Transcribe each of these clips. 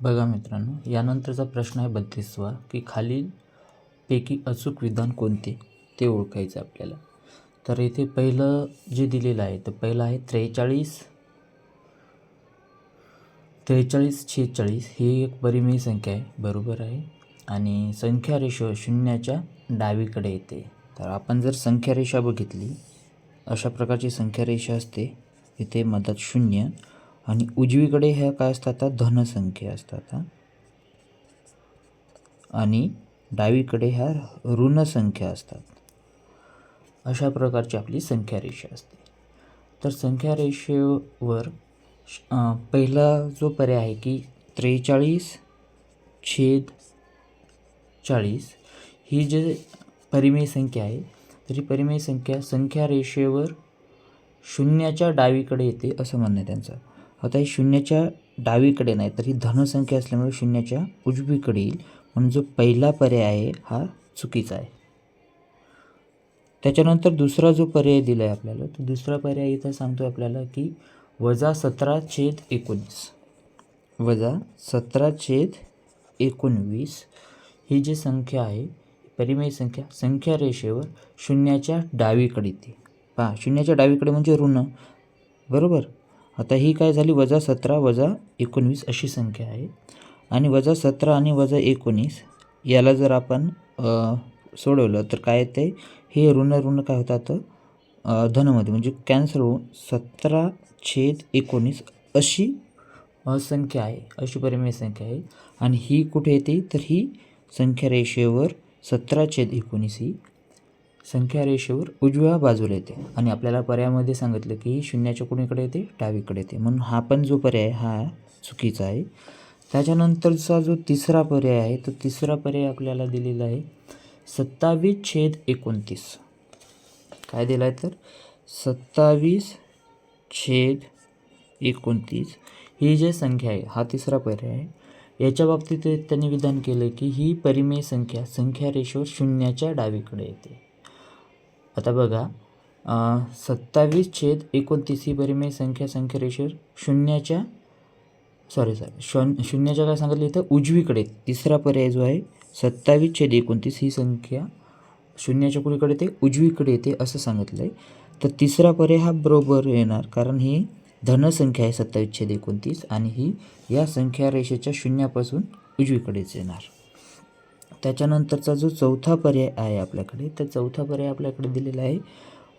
बघा मित्रांनो, यानंतरचा प्रश्न आहे 32वा की खालीलपैकी अचूक विधान कोणते ते ओळखायचं आपल्याला. तर इथे पहिलं जे दिलेलं आहे तर पहिलं आहे 43/46 ही एक परिमेय संख्या आहे, बरोबर आहे. आणि संख्या रेषो शून्याच्या डावीकडे येते. तर आपण जर संख्या रेषा बघितली, अशा प्रकारची संख्या रेषा असते. इथे मधात शून्य आणि उजवीकडे ह्या काय असतात, धनसंख्या असतात आणि डावीकडे ह्या ऋणसंख्या असतात. अशा प्रकारची आपली संख्या रेषा असते. तर संख्या रेषेवर पहिला जो पर्याय आहे की 43/40 ही जे परिमेय संख्या आहे, तर ही परिमेय संख्या रेषेवर शून्याच्या डावीकडे येते असं म्हणणं आहे त्यांचं. आता ही शून्याच्या डावीकडे नाही तर ही धनसंख्या असल्यामुळे शून्याच्या उजवीकडे येईल, म्हणून जो पहिला पर्याय आहे हा चुकीचा आहे. त्याच्यानंतर दुसरा जो पर्याय दिला आहे आपल्याला, तो दुसरा पर्याय इथं सांगतो आपल्याला की -17/19 ही जी संख्या आहे, परिमेय संख्या रेषेवर शून्याच्या डावीकडे येते. पहा, शून्याच्या डावीकडे म्हणजे ऋण, बरोबर. आता ही काय झाली, -17 - 19 अशी संख्या आहे. आणि -17 आणि -19 याला जर आपण सोडवलं तर काय येते, हे ऋण काय होतात धनमध्ये, म्हणजे कॅन्सल होऊन 17/19 अशी संख्या आहे, अशी परिमेय संख्या आहे. आणि ही कुठे येते, तर ही संख्या रेषेवर 17/19 ही संख्या रेषेवर उजव्या बाजूला येते. आणि आपल्याला पर्यायामध्ये सांगितलं की ही शून्याच्या कुणीकडे येते, डावीकडे येते, म्हणून हा पण जो पर्याय हा चुकीचा आहे. त्याच्यानंतरचा जो तिसरा पर्याय आहे, तो तिसरा पर्याय आपल्याला दिलेला आहे 27/29. काय दिलं आहे, तर 27/29 ही जी संख्या आहे, हा तिसरा पर्याय आहे. याच्या बाबतीत त्यांनी विधान केलं की ही परिमेय संख्या रेषेवर शून्याच्या डावीकडे येते. आता बघा, 27/29 ही परिमेय संख्या रेषेवर शून्याच्या काय सांगितलं इथं, उजवीकडे. तिसरा पर्याय जो आहे 27/29 ही संख्या शून्याच्या कुणीकडे येते, उजवीकडे येते असं सांगितलं आहे. तर तिसरा पर्याय हा बरोबर येणार, कारण ही धनसंख्या आहे 27/29 आणि ही या संख्या रेषेच्या शून्यापासून उजवीकडेच येणार. त्याच्यानंतरचा जो चौथा पर्याय आहे आपल्याकडे, तर चौथा पर्याय आपल्याकडे दिलेला आहे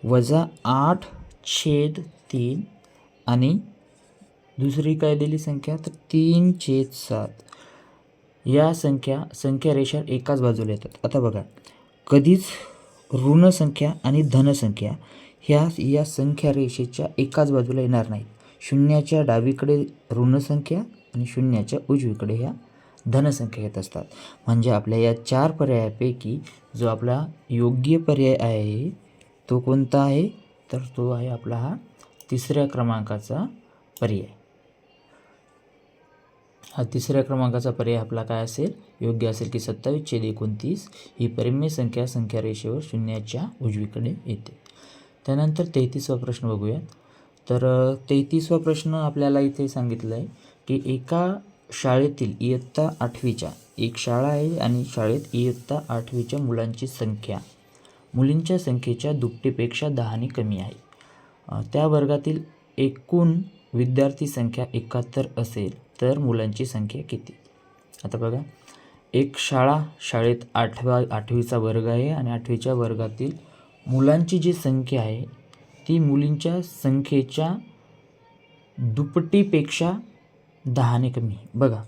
-8/3 आणि दुसरी काय दिली संख्या, तर 3/7. या संख्या रेषा एकाच बाजूला येतात. आता बघा, कधीच ऋणसंख्या आणि धनसंख्या या संख्या रेषेच्या एकाच बाजूला येणार नाहीत. शून्याच्या डावीकडे ऋणसंख्या आणि शून्याच्या उजवीकडे ह्या धनसंख्या येत असतात. म्हणजे आपल्या या 4 पर्यायापैकी जो आपला योग्य पर्याय आहे तो कोणता आहे, तर तो आहे आपला हा तिसऱ्या क्रमांकाचा पर्याय. हा तिसऱ्या क्रमांकाचा पर्याय आपला काय असेल, योग्य असेल की 27/29 ही परिमेय संख्या रेषेवर शून्याच्या उजवीकडे येते. त्यानंतर 33वा प्रश्न बघूया. तर 33वा प्रश्न आपल्याला इथे सांगितलं आहे की एका शाळेतील इयत्ता 8वीच्या, एक शाळा आहे आणि शाळेत इयत्ता 8वीच्या मुलांची संख्या मुलींच्या संख्येच्या दुपटीपेक्षा 10ने कमी आहे. त्या वर्गातील एकूण विद्यार्थी संख्या 71 असेल तर मुलांची संख्या किती. आता बघा, एक शाळेत 8वीचा वर्ग आहे आणि 8वीच्या वर्गातील मुलांची जी संख्या आहे ती मुलींच्या संख्येच्या दुपटीपेक्षा 10ने कमी. बघा,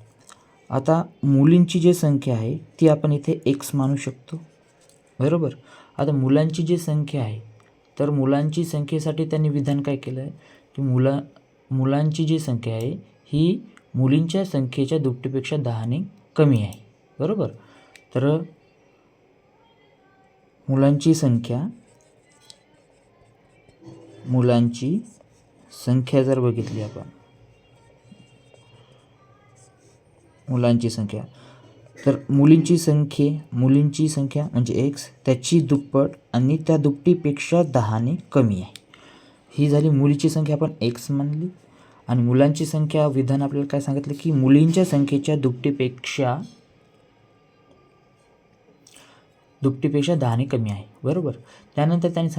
आता मुलींची जी संख्या आहे ती आपण इथे x मानू शकतो, बरोबर. आता मुलांची जी संख्या आहे, तर मुलांची संख्येसाठी त्यांनी विधान काय केलं आहे की मुलांची जी संख्या आहे ही मुलींच्या संख्येच्या दुपटीपेक्षा 10ने कमी आहे, बरोबर. तर मुलांची संख्या जर बघितली आपण, मुलांची संख्या, तर मुलींची संख्या म्हणजे x, त्याची दुप्पट आणि त्या दुपटीपेक्षा 10ने कमी आहे. ही झाली मुलीची संख्या, आपण x मानली. आणि मुलांची संख्या विधान आपल्याला काय सांगितलं की मुलींच्या संख्येच्या दुपटीपेक्षा 10ने कमी आहे, बरोबर. त्यानंतर त्यांनी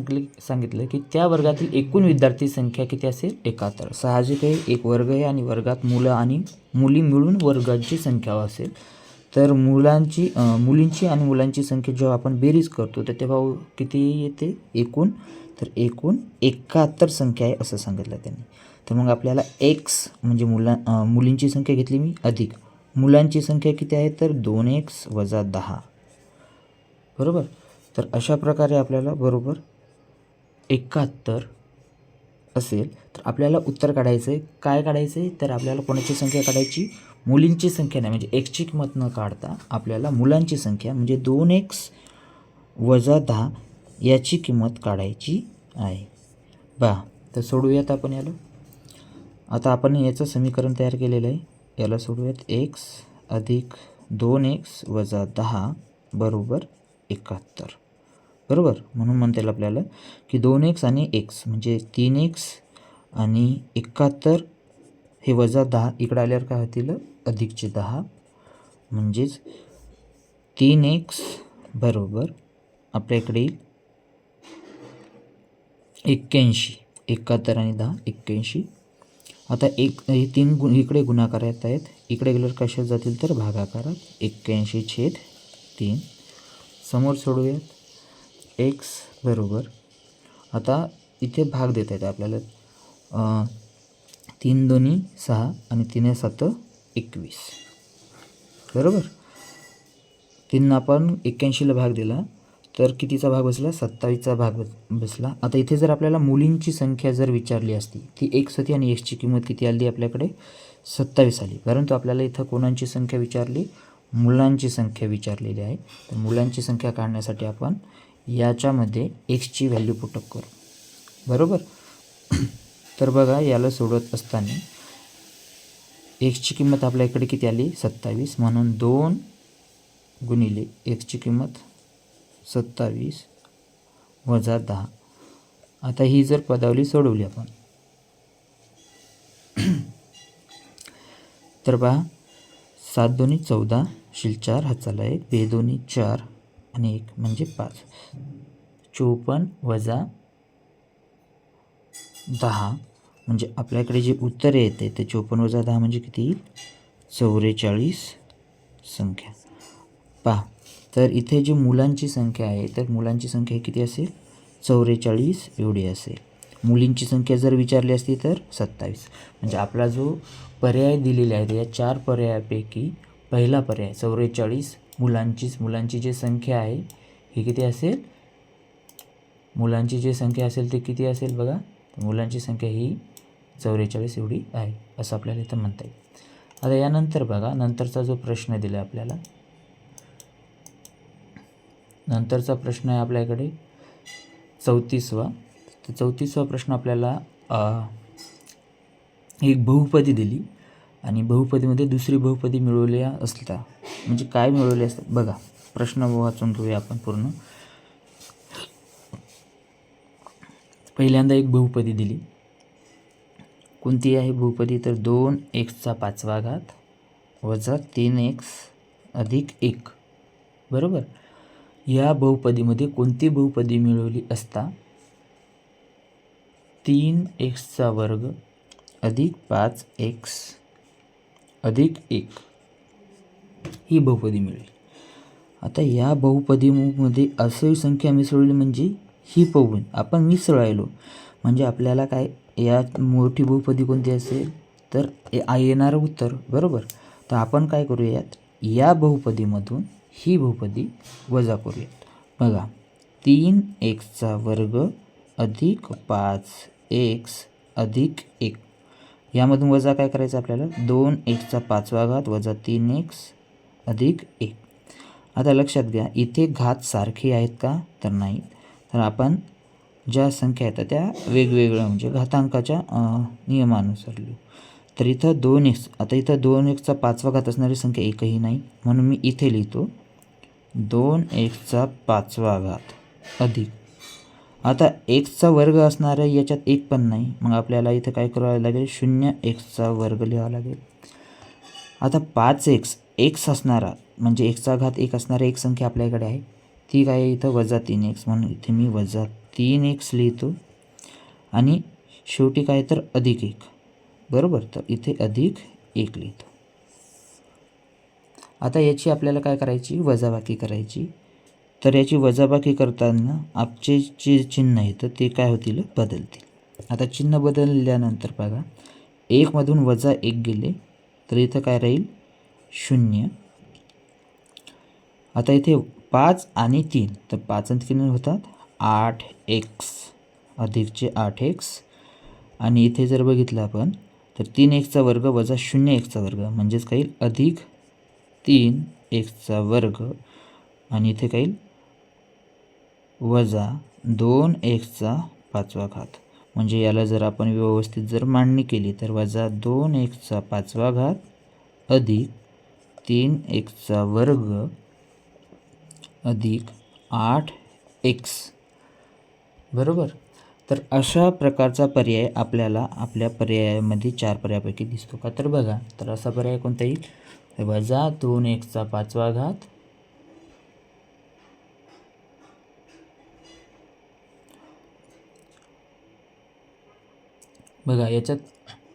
सांगितलं की त्या वर्गातील एकूण विद्यार्थी संख्या किती असेल 71. साहजिक आहे, एक वर्ग आहे आणि वर्गात मुलं आणि मुली मिळून वर्गाची संख्या असेल. तर मुलींची आणि मुलांची संख्या जेव्हा आपण बेरीज करतो तर तेव्हा किती येते एकूण, तर एकूण 71 संख्या आहे असं सांगितलं त्यांनी. तर मग आपल्याला x म्हणजे मुलींची संख्या घेतली मी अधिक मुलांची संख्या किती आहे तर 2x - 10, बरोबर. तर अशा प्रकारे आपल्याला बरोबर 71 असेल. तर आपल्याला उत्तर काढायचं आहे. काय काढायचं आहे तर आपल्याला कोणाची संख्या काढायची, मुलींची संख्या नाही, म्हणजे एक्सची किंमत न काढता आपल्याला मुलांची संख्या म्हणजे 2x - 10 याची किंमत काढायची आहे. तर सोडूयात आपण याला. आता आपण याचं समीकरण तयार केलेलं आहे, याला सोडूयात. x अधिक 2x - 10 बरोबर 71, बरोबर. म्हणून म्हणता येईल आपल्याला की 2x आणि x म्हणजे 3x आणि 71 हे -10 इकडे आल्यावर काय होतील अधिकचे 10, म्हणजेच 3x बरोबर आपल्या इकडे येईल 81. 71 आणि 10 81. आता हे 3 इकडे गुणाकारात आहेत, इकडे गेल्यावर कशात जातील तर भागाकारात. 81/3 समोर सोडूयात. x बरोबर आता इथे भाग देता येते आपल्याला. 3 दोन्ही 6 आणि 3 7 21, बरोबर. 3 आपण 81ला भाग दिला तर कितीचा भाग बसला 27चा भाग बसला. आता इथे जर आपल्याला मुलींची संख्या जर विचारली असती ती x होती आणि xची किंमत किती आली आपल्याकडे 27 आली, परंतु आपल्याला इथं कोणाची संख्या विचारली, मुलांची संख्या विचारलेली आहे. तर मुलांची संख्या काढण्यासाठी आपण याच्यामध्ये xची व्हॅल्यू पुटअप करू, बरोबर. तर बघा याला सोडवत असताना xची किंमत आपल्या इकडे किती आली 27, म्हणून 2 गुणिले xची किंमत 27 - 10. आता ही जर पदावली सोडवली आपण तर पहा 7 दोन्ही 14 शील 4 हाताला 1 2 दोन्ही 4 आणि 1 म्हणजे 5. 54 - 10 म्हणजे आपल्याकडे जे उत्तर येते ते 54 - 10 म्हणजे किती येईल 44 संख्या. पहा तर इथे जी मुलांची संख्या आहे तर मुलांची संख्या किती असेल 44 एवढी असेल. मुलींची संख्या जर विचारली असती तर 27. म्हणजे आपला जो पर्याय दिलेला आहे या 4 पर्यायापैकी पहिला पर्याय 44 मुलांची जी संख्या आहे ही किती असेल, मुलांची जी संख्या असेल ती किती असेल बघा, मुलांची संख्या ही 44 एवढी आहे असं आपल्याला इथं म्हणता येईल. आता यानंतर बघा नंतरचा जो प्रश्न दिला आपल्याला, नंतरचा प्रश्न आहे आपल्याकडे 34वा. तर 34वा प्रश्न आपल्याला एक बहुपदी दिली आणि बहुपदीमध्ये दुसरी बहुपदी मिळवली असता म्हणजे काय मिळवले असतात बघा. प्रश्न वाचून घेऊया आपण पूर्ण. पहिल्यांदा एक बहुपदी दिली, कोणती आहे बहुपदी तर 2x⁵ वजा 3x अधिक 1, बरोबर. या बहुपदीमध्ये कोणती बहुपदी मिळवली असता 3x² अधिक 5x अधिक 1 ही बहुपदी मिळेल. आता या बहुपदीमध्ये अशी संख्या मिसळली म्हणजे ही पाहून आपण मिसळायलो म्हणजे आपल्याला काय या मोठी बहुपदी कोणती असेल तर येणारं उत्तर, बरोबर. तर आपण काय करूयात या बहुपदीमधून ही बहुपदी वजा करूयात. बघा 3x² अधिक 5x अधिक 1 यामधून वजा काय करायचं आपल्याला 2x⁵ वजा 3x अधिक 1. आता लक्षात घ्या इथे घात सारखे आहेत का तर नाही. तर आपण ज्या संख्या आहेत त्या वेगवेगळ्या म्हणजे घातांकाच्या नियमानुसार लिहू. तर इथं 2x, आता इथं 2x⁵ असणारी संख्या एकही नाही म्हणून मी इथे लिहितो 2x⁵ अधिक. आता एक्सचा वर्ग असणाऱ्या याच्यात एक पण नाही, मग आपल्याला इथं काय करावं लागेल, 0x वर्ग लिहावा लागेल. आता 5x एक्स असणारा म्हणजे एक्सचा घात 1 असणारा एक संख्या आपल्याकडे आहे, ती काय आहे इथं -3x, म्हणून इथे मी -3x लिहितो. आणि शेवटी काय तर +1, बरोबर. तर इथे +1 लिहितो. आता याची आपल्याला काय करायची, वजाबाकी करायची. तर याची वजाबाकी करताना आपचे जे चिन्ह आहे तर ते काय होतील, बदलतील. आता चिन्ह बदलल्यानंतर बघा, 1 मधून -1 गेले तर इथं काय राहील, 0. आता इथे 5 आणि 3, तर 5 आणि 3 होतात 8x, अधिकचे 8x. आणि इथे जर बघितलं आपण तर 3x वर्ग वजा 0x वर्ग म्हणजेच काही अधिक 3x वर्ग. आणि इथे काही वजा 2x घात, म्हणजे याला जर आपण व्यवस्थित जर मांडणी केली तर वजा 2x अधिक 3x वर्ग अधिक 8x, बरोबर. तर अशा प्रकारचा पर्याय आपल्याला आपल्या पर्यायामध्ये 4 पर्यायापैकी दिसतो का, तर बघा, तर असा पर्याय कोणता येईल, वजा 2x बघा याच्यात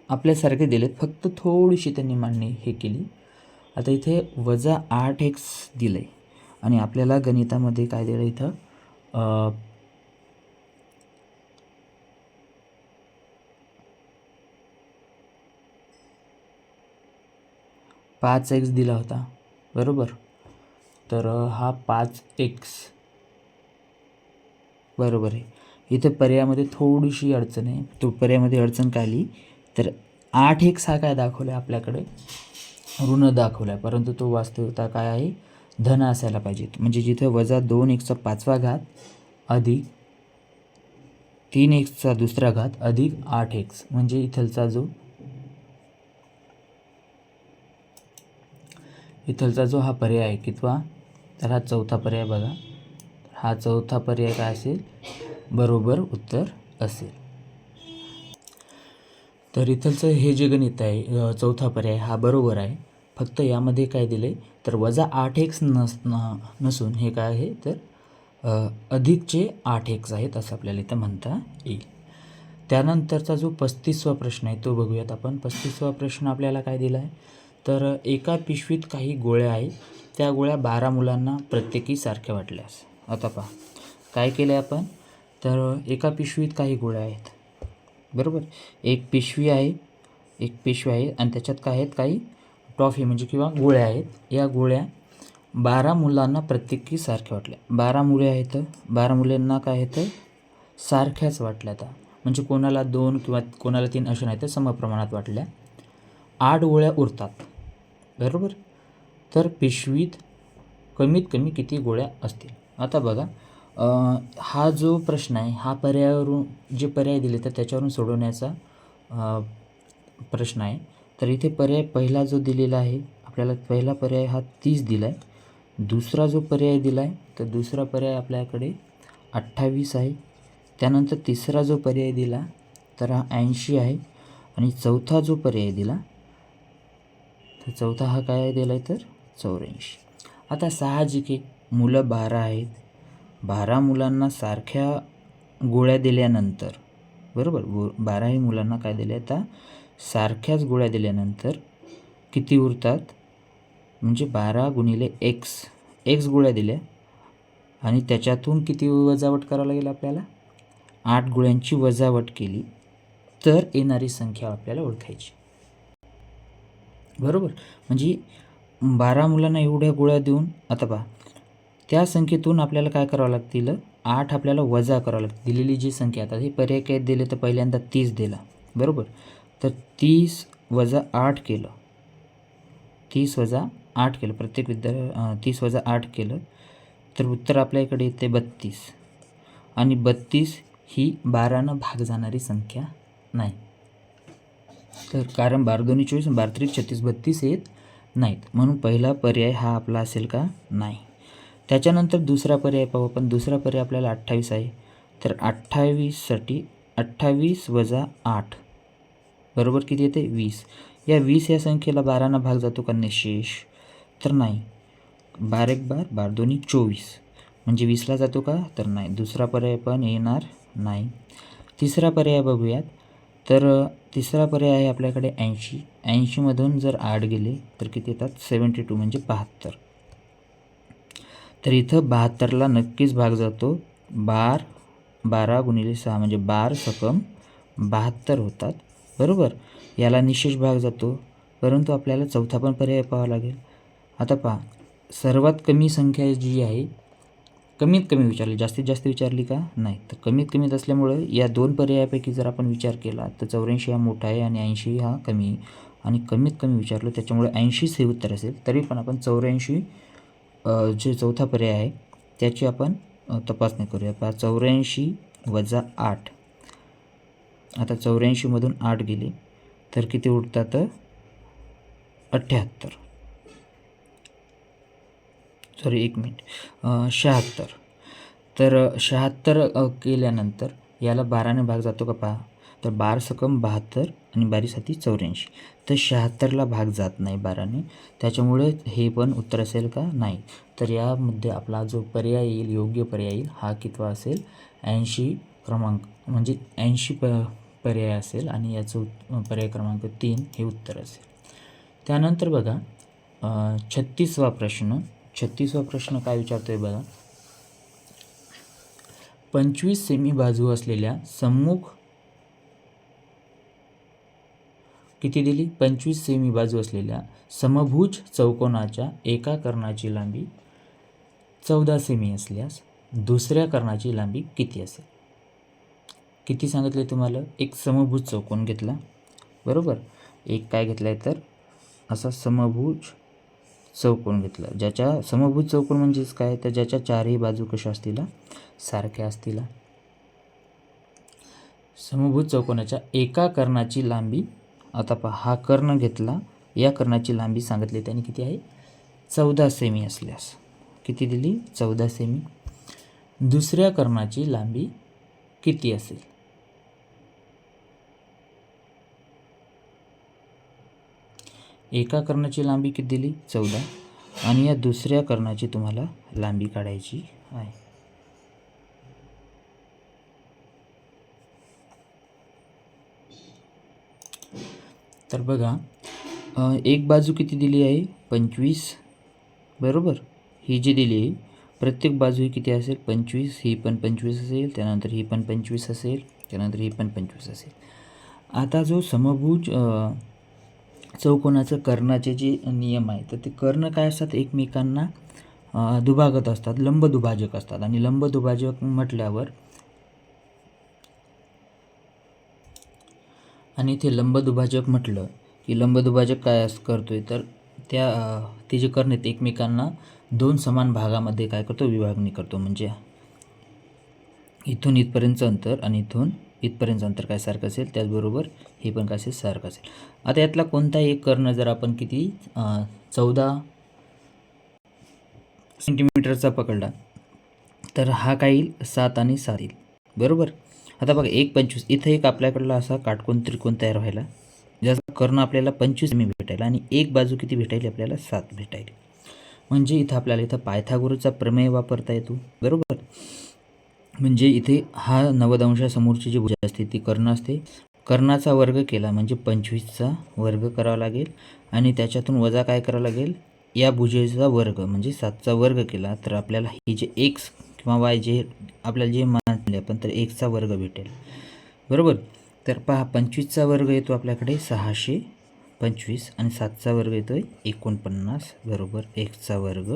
आपल्यासारखे दिलेत, फक्त थोडीशी त्यांनी मांडणी हे केली. आता इथे वजा 8x दिलं आहे आणि आपल्याला गणितामध्ये काय दिलं इथं, 5x दिला होता, बरोबर. तर हा 5x बरोबर आहे. इथे पर्यायामध्ये थोडीशी अडचण आहे. तो पर्यायामध्ये अडचण काय आली, तर 8x हा काय दाखवला आपल्याकडे, ऋण दाखवला, परंतु तो वास्तविकता काय आहे, धन असायला पाहिजे. म्हणजे जिथे वजा 2x अधिक 3x अधिक 8x, म्हणजे इथलचा जो हा पर्याय आहे कितवा, तर हा चौथा पर्याय. बघा, हा चौथा पर्याय काय असेल, बरोबर उत्तर असेल. तर इथलचं हे जे गणित आहे, चौथा पर्याय हा बरोबर आहे. फक्त यामध्ये काय दिलं आहे, तर वजा 8x नसून हे काय आहे, तर अधिकचे 8x आहेत असं आपल्याला इथं म्हणता येईल. त्यानंतरचा जो 35वा प्रश्न आहे तो बघूयात आपण. 35वा प्रश्न आपल्याला काय दिला आहे, तर एका पिशवीत काही गोळ्या आहेत, त्या गोळ्या 12 मुलांना प्रत्येकी सारख्या वाटल्यास. आता पहा काय केलं आहे आपण, तर एका पिशवीत काही गोळ्या आहेत, बरोबर. एक पिशवी आहे आणि त्याच्यात काय आहेत, काही टॉफी म्हणजे किंवा गोळ्या आहेत. या गोळ्या 12 मुलांना प्रत्येकी सारख्या वाटल्या. 12 मुले आहेत, 12 मुलांना काय आहेत, सारख्याच वाटल्या. आता म्हणजे कोणाला 2 किंवा कोणाला 3 अशा नाही तर समप्रमाणात वाटल्या. 8 गोळ्या उरतात, बरोबर. तर पिशवीत कमीत कमी किती गोळ्या असतील. आता बघा, हा जो प्रश्न आहे हा पर्यायावरून जे पर्याय दिले तर त्याच्यावरून सोडवण्याचा प्रश्न आहे. तर इथे पर्याय पहिला जो दिलेला आहे आपल्याला, पहिला पर्याय हा 30 दिला आहे. दुसरा जो पर्याय दिला आहे तर दुसरा पर्याय आपल्याकडे 28 आहे. त्यानंतर तिसरा जो पर्याय दिला तर हा 80 आहे. आणि चौथा जो पर्याय दिला तर चौथा हा काय दिला आहे, तर 84. आता साहजिक आहे, मुलं 12 आहेत, 12 मुलांना सारख्या गोळ्या दिल्यानंतर, बरोबर, 12ही मुलांना काय दिल्या, आता सारख्याच गोळ्या दिल्यानंतर किती उरतात, म्हणजे 12 गुणिले x गोळ्या दिल्या आणि त्याच्यातून किती वजावट करावं लागेल आपल्याला, 8 गोळ्यांची वजावट केली तर येणारी संख्या आपल्याला ओळखायची, बरोबर. म्हणजे 12 मुलांना एवढ्या गोळ्या देऊन, आता पहा त्या संख्येतून आपल्याला काय करावं लागतील, 8 आपल्याला वजा करावं लागतील. दिलेली जी संख्या, आता हे पर्याय काय दिले, तर पहिल्यांदा 30 दिला, बरोबर. तर 30 वजा 8 केलं, 30 वजा 8 केलं, प्रत्येक 30 वजा 8 केलं तर उत्तर आपल्याकडे येते 32. आणि 32 ही 12नं भाग जाणारी संख्या नाही. तर कारण 12 दोन्ही 24, 12 त्रिक 36, 32 येत नाहीत, म्हणून पहिला पर्याय हा आपला असेल का, नाही. त्याच्यानंतर दुसरा पर्याय पाहू आपण. दुसरा पर्याय आपल्याला 28 आहे. तर 28साठी 28 वजा 8 बरोबर किती येते 20. या 20 या संख्येला 12 भाग जातो का निशेष? तर नाही. 12 एक 12, 12 दोन्ही 24, म्हणजे 20ला जातो का? तर नाही. दुसरा पर्याय पण येणार नाही. तिसरा पर्याय बघूयात. तर तिसरा पर्याय आहे आपल्याकडे 80. 80मधून जर 8 गेले तर किती येतात? 72 म्हणजे 72. तर इथं 72ला नक्कीच भाग जातो. 12 गुणिले 6 म्हणजे 12 सकम 72 होतात. बरोबर. याला निशेष भाग जातो, परंतु आपल्याला चौथा पण पर्याय पाहावा लागेल. आता पहा, सर्वात कमी संख्या जी आहे, कमीत कमी विचारली, जास्तीत जास्त विचारली का? नाही. तर कमीत कमीत असल्यामुळं या दोन पर्यायापैकी जर आपण विचार केला तर 84 हा मोठा आहे आणि 80 हा कमी, आणि कमीत कमी विचारलं त्याच्यामुळे 80च हे उत्तर असेल. तरी पण आपण 84 जे चौथा पर्याय आहे त्याची आपण तपासणी करूया. पहा, 84 वजा 8. आता 84मधून 8 गेले तर किती उरतात? 78. सॉरी, एक मिनिट, 76. तर 76 केल्यानंतर याला 12ने भाग जातो का? पहा, तर 12 सकम 72 आणि 12 साती 84. तर 76ला भाग जात नाही 12ने, त्याच्यामुळे हे पण उत्तर असेल का? नाही. तर यामध्ये आपला जो पर्याय येईल, योग्य पर्याय येईल, हा कितवा असेल? 80 क्रमांक, म्हणजे 80 पर्याय असेल आणि याचं पर्याय क्रमांक 3 हे उत्तर असेल. त्यानंतर बघा 36वा प्रश्न. 36वा प्रश्न काय विचारतोय बघा. 25 सेमी बाजू असलेल्या सम्मुख किती दिली? 25 सेमी बाजू असलेल्या समभुज चौकोनाच्या एका कर्णाची लांबी 14 सेमी असल्यास दुसऱ्या कर्णाची लांबी किती असेल? किती सांगितले तुम्हाला? एक समभुज चौकोन घेतला, बरोबर. एक काय घेतला आहे तर असा समभुज चौकोन घेतला, ज्याच्या समभुज चौकोन म्हणजेच काय? तर ज्याच्या चारही बाजू कशा असतील? सारख्या असतील. समभुज चौकोनाच्या एका कर्णाची लांबी, आता पहा, हा कर्ण घेतला, या कर्णाची लांबी सांगितली त्याने किती आहे? 14 सेमी असल्यास किती दिली? 14 सेमी. दुसऱ्या कर्णाची लांबी किती असेल? एका कर्णाची लांबी किती दिली? 14, आणि या दुसऱ्या कर्णाची तुम्हाला लांबी काढायची आहे. तर बघा, एक बाजू किती दिली आहे? 25, बरोबर. ही जी दिली आहे प्रत्येक बाजू ही किती असेल? 25. ही पण 25 असेल, त्यानंतर ही पण 25 असेल, त्यानंतर ही पण 25 असेल. आता जो समभुज चौकोनाचं कर्णाचे जे नियम आहे, तर ते कर्ण काय असतात? एकमेकांना दुभागत असतात, लंब दुभाजक असतात. आणि लंब दुभाजक म्हटल्यावर, आणि ते लंब दुभाजक म्हटलं की लंब दुभाजक काय करतोय? तर ते जे कर्ण आहेत एकमेकांना दोन समान भागामध्ये काय करतो? विभागणी करतो. म्हणजे इथून इथपर्यंतचं अंतर आणि इथून इथपर्यंतचं अंतर काय सारखं असेल, त्याचबरोबर हे पण काय असेल? सारखं असेल. आता यातला कोणताही एक कर्ण जर आपण किती 14 सेंटीमीटरचा पकडला तर हा काय येईल? 7 आणि 7 येईल, बरोबर. आता बघा, 25, इथं एक आपल्याकडला असा काटकोन त्रिकोण तयार व्हायला, ज्याचा कर्ण आपल्याला 25 सेमी भेटायला, आणि एक बाजू किती भेटायली? आपल्याला 7 भेटायली. म्हणजे इथं आपल्याला इथं पायथागोरसचा प्रमेय वापरता येतो, बरोबर. म्हणजे इथे हा 90 अंशासमोरची जी भुजा असते ती कर्ण असते. कर्णाचा वर्ग केला म्हणजे 25चा वर्ग करावा लागेल, आणि त्याच्यातून वजा काय करावं लागेल? या भुजेचा वर्ग म्हणजे 7चा वर्ग केला तर आपल्याला ही जे एक्स किंवा वाय जे आपल्याला जे मानले आपण, तर एक्सचा वर्ग भेटेल, बरोबर. तर पहा, 25चा वर्ग येतो आपल्याकडे 625, आणि 7चा वर्ग येतो 49, बरोबर एक्सचा वर्ग.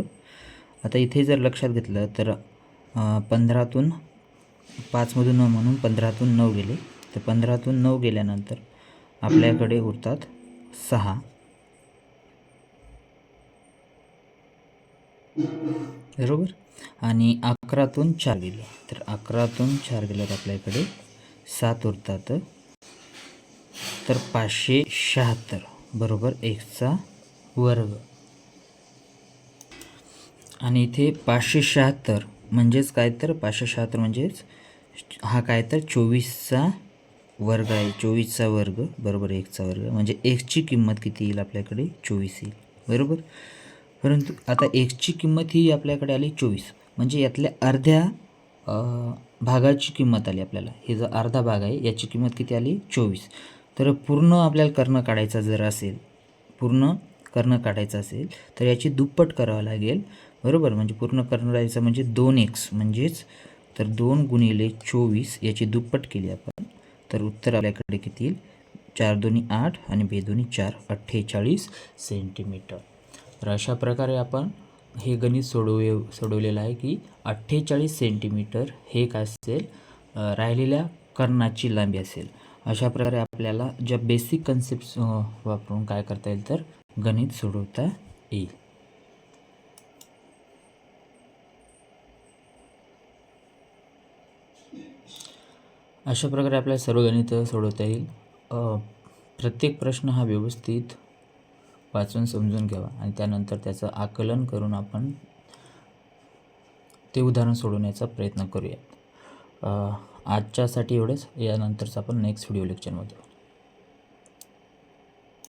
आता इथे जर लक्षात घेतलं तर 15तून 5मधून 9 म्हणून 15तून 9 गेले, तर 15तून 9 गेल्यानंतर आपल्याकडे उरतात 6, बरोबर. आणि 11तून 4 गेले, तर 11तून 4 गेल्यावर आपल्याकडे 7 उरतात, तर 576, बरोबर एक्सचा वर्ग. आणि इथे 576 म्हणजेच काय? तर 576 म्हणजेच हा काय तर 24चा वर्ग आहे. 24चा वर्ग बरोबर 1चा वर्ग म्हणजे एक्सची किंमत किती येईल आपल्याकडे 24 येईल बरोबर. परंतु आता एक्सची किंमत ही आपल्याकडे आली 24 म्हणजे यातल्या अर्ध्या भागाची किंमत आली आपल्याला. हे जो अर्धा भाग आहे याची किंमत किती आली 24. तर पूर्ण आपल्याला कर्ण काढायचा जर असेल तर याची दुप्पट करावं लागेल बरोबर. म्हणजे पूर्ण कर्ण काढायचं म्हणजे 2x म्हणजेच तर 2 गुणिले 24 याची दुप्पट केली आपण तर उत्तर आपल्याकडे किती येईल 4 दोन्ही 8 आणि 2 दोन्ही 4 48 सेंटीमीटर. तर अशा प्रकारे आपण हे गणित सोडवलेलं आहे की 48 सेंटीमीटर हे काय असेल राहिलेल्या कर्णाची लांबी असेल. अशा प्रकारे आपल्याला ज्या बेसिक कन्सेप्ट वापरून काय करता येईल तर गणित सोडवता येईल. अशा प्रकारे आपल्याला सर्व गणित सोडवता येईल. प्रत्येक प्रश्न हा व्यवस्थित वाचून समजून घ्यावा आणि त्यानंतर त्याचं आकलन करून आपण ते उदाहरण सोडवण्याचा प्रयत्न करूयात. आजच्यासाठी एवढंच. यानंतरच आपण नेक्स्ट व्हिडिओ लेक्चरमध्ये